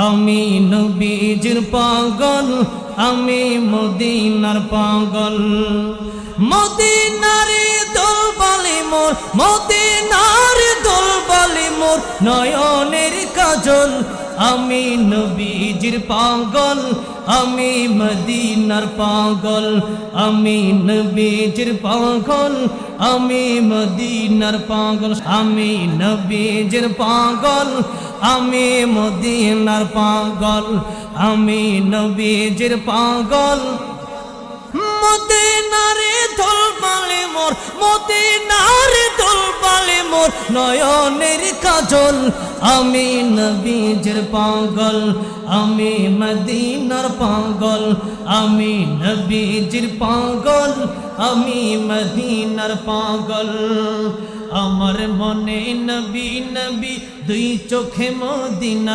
আমি নবীজির পাগল, আমি মদিনার পাগল। মদিনার দোলবালি মোর, মদিনার দোলবালি মোর নয়নের কাজল। আমি নবীজির পাগল, আমি মদিনার পাগল। আমি নবীজির পাগল, আমি মদিনার পাগল। আমি নবীজির পাগল, আমি মদিনার পাগল। আমি নবীজির পাগল। মদিনারে দোলবালি মোর, মদিনারে দোলবালি মোর নয়নের কাজল। আমি নবীজির পাগল, আমি মদিনার পাগল। আমি নবীজির পাগল, আমি মদিনার পাগল। আমার মনে নবী নবী, দুই চোখে মদিনা।